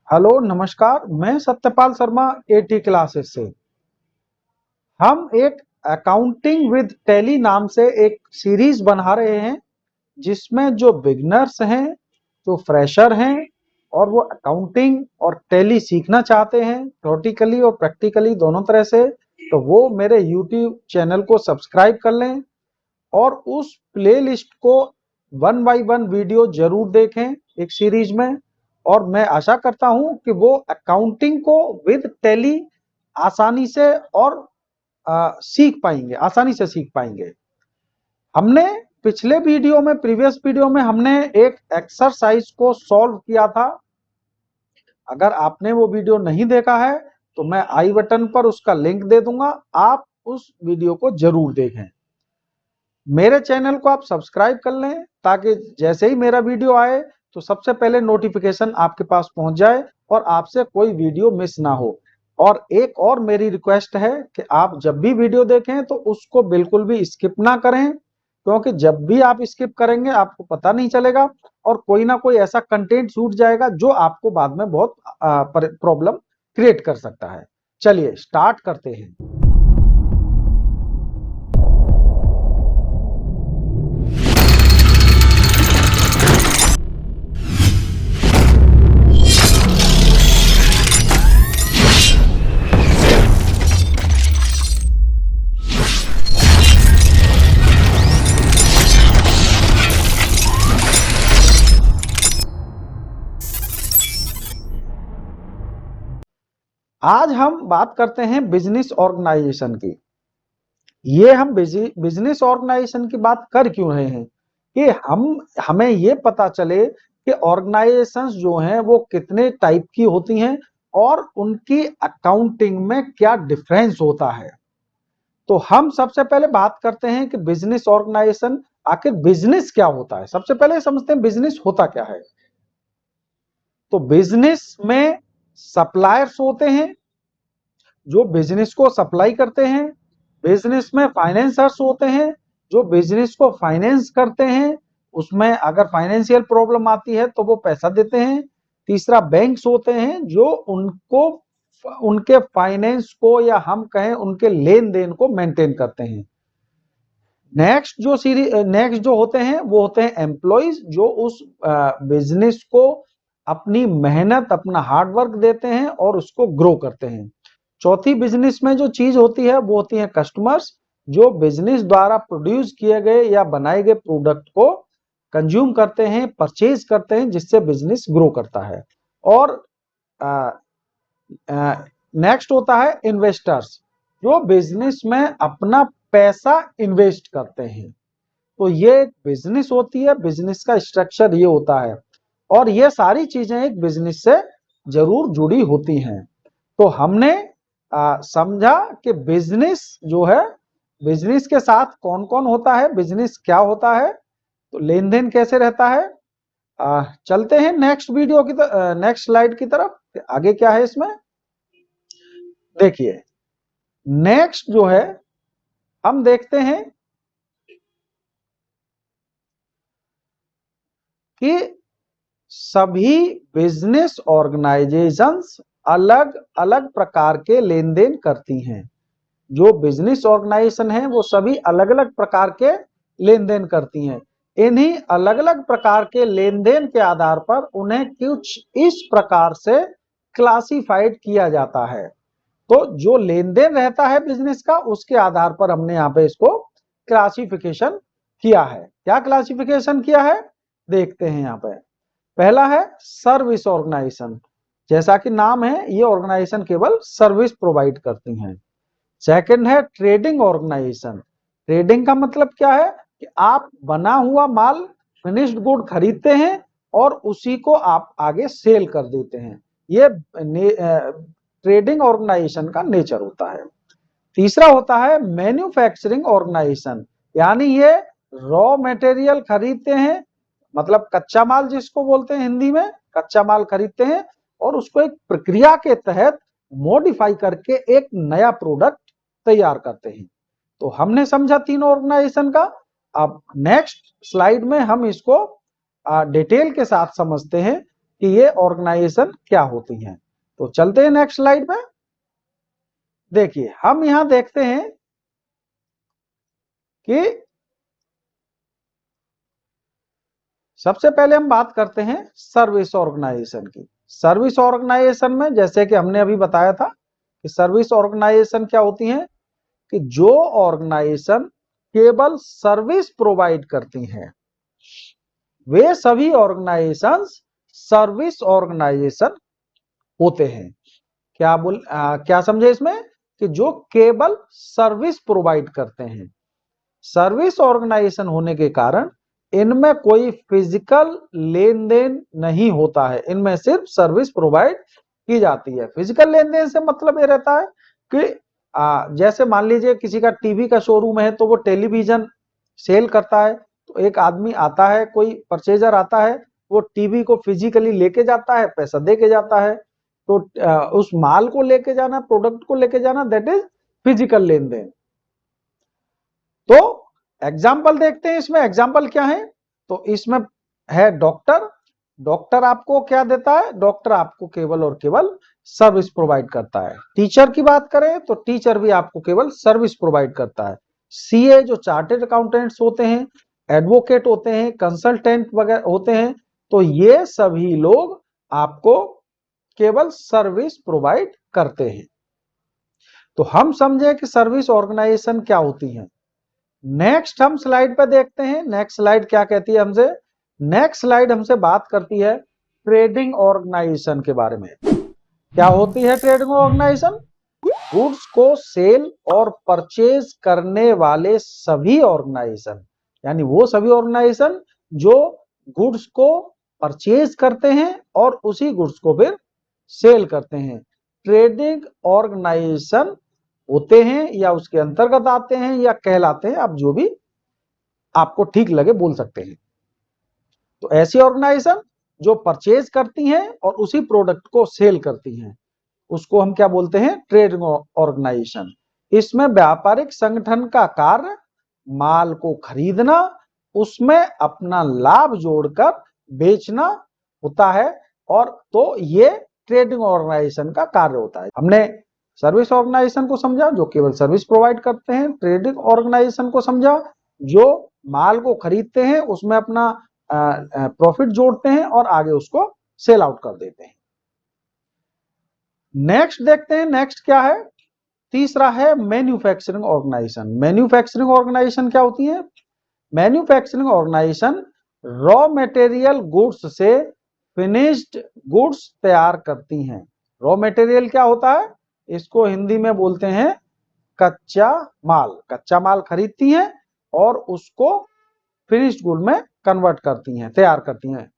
Hello नमस्कार, मैं Satyapal Sharma eighty classes से। हम एक अकाउंटिंग विद टैली नाम से एक सीरीज बना रहे हैं जिसमें जो बिगनर्स हैं, जो फ्रेशर हैं और वो अकाउंटिंग और टैली सीखना चाहते हैं थ्योरेटिकली और प्रैक्टिकली दोनों तरह से, तो वो मेरे यूट्यूब चैनल को सब्सक्राइब कर लें और उस प्लेलिस्ट को वन बाय वन वीडियो जरूर देखें एक सीरीज में। और मैं आशा करता हूं कि वो अकाउंटिंग को विद टैली आसानी से और सीख पाएंगे, आसानी से सीख पाएंगे। हमने पिछले वीडियो में, प्रीवियस वीडियो में हमने एक एक्सरसाइज को सॉल्व किया था। अगर आपने वो वीडियो नहीं देखा है तो मैं आई बटन पर उसका लिंक दे दूंगा, आप उस वीडियो को जरूर देखें। मेरे चैनल को आप सब्सक्राइब कर लें ताकि जैसे ही मेरा वीडियो आए तो सबसे पहले नोटिफिकेशन आपके पास पहुंच जाए और आपसे कोई वीडियो मिस ना हो। और एक और मेरी रिक्वेस्ट है कि आप जब भी वीडियो देखें तो उसको बिल्कुल भी स्किप ना करें, क्योंकि जब भी आप स्किप करेंगे आपको पता नहीं चलेगा और कोई ना कोई ऐसा कंटेंट छूट जाएगा जो आपको बाद में बहुत प्रॉब्लम क्रिएट कर सकता है। चलिए स्टार्ट करते हैं। आज हम बात करते हैं बिजनेस ऑर्गेनाइजेशन की। ये हम बिजनेस ऑर्गेनाइजेशन की बात कर क्यों रहे हैं कि हमें ये पता चले कि ऑर्गेनाइजेशंस जो हैं वो कितने टाइप की होती हैं और उनकी अकाउंटिंग में क्या डिफरेंस होता है। तो हम सबसे पहले बात करते हैं कि बिजनेस ऑर्गेनाइजेशन, आखिर बिजनेस क्या होता है। सबसे पहले समझते हैं बिजनेस होता क्या है। तो बिजनेस में सप्लायर्स होते हैं जो बिजनेस को सप्लाई करते हैं। बिजनेस में फाइनेंसर्स होते हैं जो बिजनेस को फाइनेंस करते हैं, उसमें अगर फाइनेंशियल प्रॉब्लम आती है तो वो पैसा देते हैं। तीसरा बैंक्स होते हैं जो उनको उनके फाइनेंस को या हम कहें उनके लेन देन को मेंटेन करते हैं। नेक्स्ट जो होते हैं वो होते हैं एम्प्लॉइज जो उस बिजनेस को अपनी मेहनत, अपना हार्ड वर्क देते हैं और उसको ग्रो करते हैं। चौथी बिजनेस में जो चीज होती है वो होती है कस्टमर्स, जो बिजनेस द्वारा प्रोड्यूस किए गए या बनाए गए प्रोडक्ट को कंज्यूम करते हैं, परचेज करते हैं, जिससे बिजनेस ग्रो करता है। और नेक्स्ट होता है इन्वेस्टर्स, जो बिजनेस में अपना पैसा इन्वेस्ट करते हैं। तो ये एक बिजनेस होती है, बिजनेस का स्ट्रक्चर ये होता है और ये सारी चीजें एक बिजनेस से जरूर जुड़ी होती हैं। तो हमने समझा कि बिजनेस जो है, बिजनेस के साथ कौन कौन होता है, बिजनेस क्या होता है, तो लेन देन कैसे रहता है। चलते हैं नेक्स्ट वीडियो की नेक्स्ट स्लाइड की तरफ। आगे क्या है इसमें देखिए। नेक्स्ट जो है हम देखते हैं कि सभी बिजनेस ऑर्गेनाइजेशंस अलग अलग प्रकार के लेन देन करती हैं। जो बिजनेस ऑर्गेनाइजेशन है वो सभी अलग अलग प्रकार के लेन देन करती हैं। इन्हीं अलग अलग प्रकार के लेन देन के आधार पर उन्हें कुछ इस प्रकार से क्लासिफाइड किया जाता है। तो जो लेन देन रहता है बिजनेस का, उसके आधार पर हमने यहाँ पे इसको क्लासिफिकेशन किया है। क्या क्लासिफिकेशन किया है देखते हैं यहाँ पे। पहला है सर्विस ऑर्गेनाइजेशन, जैसा कि नाम है ये ऑर्गेनाइजेशन केवल सर्विस प्रोवाइड करती हैं। सेकंड है ट्रेडिंग ऑर्गेनाइजेशन। ट्रेडिंग का मतलब क्या है कि आप बना हुआ माल, फिनिश्ड गुड खरीदते हैं और उसी को आप आगे सेल कर देते हैं। ये ट्रेडिंग ऑर्गेनाइजेशन का नेचर होता है। तीसरा होता है मैन्युफैक्चरिंग ऑर्गेनाइजेशन, यानी ये रॉ मटेरियल खरीदते हैं, मतलब कच्चा माल जिसको बोलते हैं हिंदी में, कच्चा माल खरीदते हैं और उसको एक प्रक्रिया के तहत मॉडिफाई करके एक नया प्रोडक्ट तैयार करते हैं। तो हमने समझा तीन ऑर्गेनाइजेशन का। अब नेक्स्ट स्लाइड में हम इसको डिटेल के साथ समझते हैं कि ये ऑर्गेनाइजेशन क्या होती हैं। तो चलते हैं नेक्स्ट स्लाइड में। देखिए हम यहां देखते हैं कि सबसे पहले हम बात करते हैं सर्विस ऑर्गेनाइजेशन की। सर्विस ऑर्गेनाइजेशन में जैसे कि हमने अभी बताया था कि सर्विस ऑर्गेनाइजेशन क्या होती हैं कि जो ऑर्गेनाइजेशन केवल सर्विस प्रोवाइड करती हैं वे सभी ऑर्गेनाइजेशंस सर्विस ऑर्गेनाइजेशन होते हैं। क्या समझे इसमें कि जो केवल सर्विस प्रोवाइड करते हैं। सर्विस ऑर्गेनाइजेशन होने के कारण इनमें कोई फिजिकल लेन देन नहीं होता है, इनमें सिर्फ सर्विस प्रोवाइड की जाती है। फिजिकल लेन देन से मतलब ये रहता है कि जैसे मान लीजिए किसी का टीवी का शोरूम है तो वो टेलीविजन सेल करता है, तो एक आदमी आता है, कोई परचेजर आता है, वो टीवी को फिजिकली लेके जाता है, पैसा दे के जाता है। तो उस माल को लेके जाना, प्रोडक्ट को लेके जाना, दैट इज फिजिकल लेन देन। तो एग्जाम्पल देखते हैं इसमें। एग्जाम्पल क्या है तो इसमें है डॉक्टर। डॉक्टर आपको क्या देता है, डॉक्टर आपको केवल और केवल सर्विस प्रोवाइड करता है। टीचर की बात करें तो टीचर भी आपको केवल सर्विस प्रोवाइड करता है। सीए जो चार्टेड अकाउंटेंट्स होते हैं, एडवोकेट होते हैं, कंसल्टेंट वगैरह होते हैं, तो ये सभी लोग आपको केवल सर्विस प्रोवाइड करते हैं। तो हम समझे कि सर्विस ऑर्गेनाइजेशन क्या होती है। नेक्स्ट हम स्लाइड पे देखते हैं। नेक्स्ट स्लाइड क्या कहती है हमसे, नेक्स्ट स्लाइड हमसे बात करती है ट्रेडिंग ऑर्गेनाइजेशन के बारे में। क्या होती है ट्रेडिंग ऑर्गेनाइजेशन? गुड्स को सेल और परचेज करने वाले सभी ऑर्गेनाइजेशन, यानी वो सभी ऑर्गेनाइजेशन जो गुड्स को परचेज करते हैं और उसी गुड्स को फिर सेल करते हैं, ट्रेडिंग ऑर्गेनाइजेशन होते हैं या उसके अंतर्गत आते हैं या कहलाते हैं, आप जो भी आपको ठीक लगे बोल सकते हैं। तो ऐसी ऑर्गेनाइजेशन जो परचेज करती हैं और उसी प्रोडक्ट को सेल करती हैं, उसको हम क्या बोलते हैं, ट्रेडिंग ऑर्गेनाइजेशन। इसमें व्यापारिक संगठन का कार्य माल को खरीदना, उसमें अपना लाभ जोड़कर बेचना होता है, और तो ये ट्रेडिंग ऑर्गेनाइजेशन का कार्य होता है। हमने सर्विस ऑर्गेनाइजेशन को समझा जो केवल सर्विस प्रोवाइड करते हैं, ट्रेडिंग ऑर्गेनाइजेशन को समझा जो माल को खरीदते हैं, उसमें अपना प्रॉफिट जोड़ते हैं और आगे उसको सेल आउट कर देते हैं। नेक्स्ट देखते हैं, नेक्स्ट क्या है, तीसरा है मैन्युफैक्चरिंग ऑर्गेनाइजेशन। मैन्युफैक्चरिंग ऑर्गेनाइजेशन क्या होती है? Manufacturing organisation raw material goods से फिनिश्ड गुड्स तैयार करती हैं। रॉ मटेरियल क्या होता है, इसको हिंदी में बोलते हैं कच्चा माल। कच्चा माल खरीदती हैं और उसको फिनिश्ड गुड में कन्वर्ट करती हैं, तैयार करती हैं।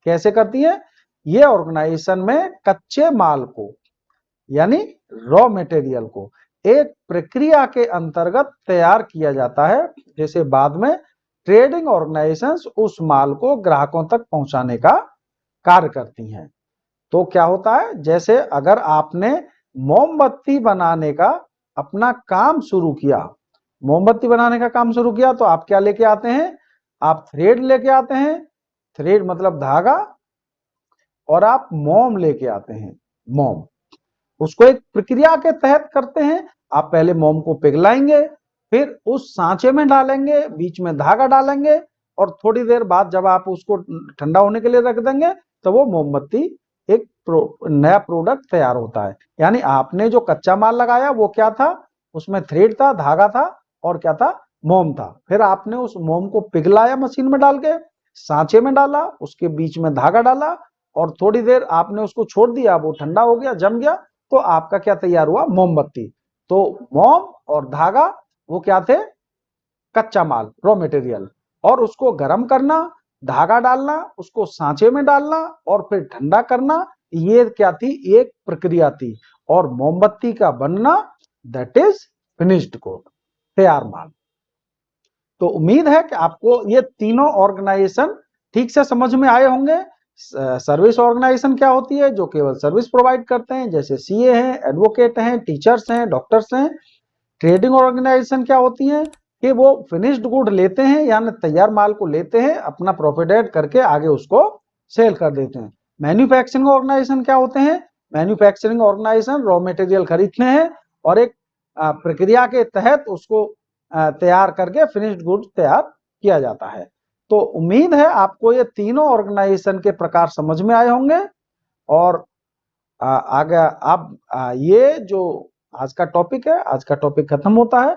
कैसे करती हैं? ये ऑर्गेनाइजेशन में कच्चे माल को यानी रॉ मटेरियल को एक प्रक्रिया के अंतर्गत तैयार किया जाता है, जैसे बाद में ट्रेडिंग ऑर्गेनाइजेशंस उस माल को ग्राहकों तक पहुंचाने का कार्य करती हैं। तो क्या होता है, जैसे अगर आपने मोमबत्ती बनाने का अपना काम शुरू किया, मोमबत्ती बनाने का काम शुरू किया, तो आप क्या लेके आते हैं, आप थ्रेड लेके आते हैं, थ्रेड मतलब धागा, और आप मोम लेके आते हैं, मोम। उसको एक प्रक्रिया के तहत करते हैं। आप पहले मोम को पिघलाएंगे, फिर उस सांचे में डालेंगे, बीच में धागा डालेंगे, और थोड़ी देर बाद जब आप उसको ठंडा होने के लिए रख देंगे तो वो मोमबत्ती एक नया प्रोडक्ट तैयार होता है। यानी आपने जो कच्चा माल लगाया वो क्या था, उसमें थ्रेड था, धागा था, और क्या था, मोम था। फिर आपने उस मोम को पिघलाया, मशीन में डाल के सांचे में डाला, उसके बीच में धागा डाला, और थोड़ी देर आपने उसको छोड़ दिया, वो ठंडा हो गया, जम गया, तो आपका क्या तैयार हुआ, मोमबत्ती। तो मोम और धागा वो क्या थे, कच्चा माल, रॉ मटेरियल, और उसको गर्म करना, धागा डालना, उसको सांचे में डालना और फिर ठंडा करना, ये क्या थी, एक प्रक्रिया थी। और मोमबत्ती का बनना, दैट इज फिनिश्ड गुड, तैयार माल। तो उम्मीद है कि आपको ये तीनों ऑर्गेनाइजेशन ठीक से समझ में आए होंगे। सर्विस ऑर्गेनाइजेशन क्या होती है, जो केवल सर्विस प्रोवाइड करते हैं, जैसे सीए हैं, एडवोकेट हैं, टीचर्स हैं, डॉक्टर्स हैं। ट्रेडिंग ऑर्गेनाइजेशन क्या होती है कि वो फिनिश्ड गुड लेते हैं, यानी तैयार माल को लेते हैं, अपना प्रॉफिट ऐड करके आगे उसको सेल कर देते हैं। मैन्युफैक्चरिंग ऑर्गेनाइजेशन क्या होते हैं? मैन्युफैक्चरिंग ऑर्गेनाइजेशन रॉ मटेरियल खरीदते हैं और एक प्रक्रिया के तहत उसको तैयार करके फिनिश्ड गुड्स तैयार किया जाता है। तो उम्मीद है आपको ये तीनों ऑर्गेनाइजेशन के प्रकार समझ में आए होंगे और आगे अब ये जो आज का टॉपिक है, आज का टॉपिक खत्म होता है।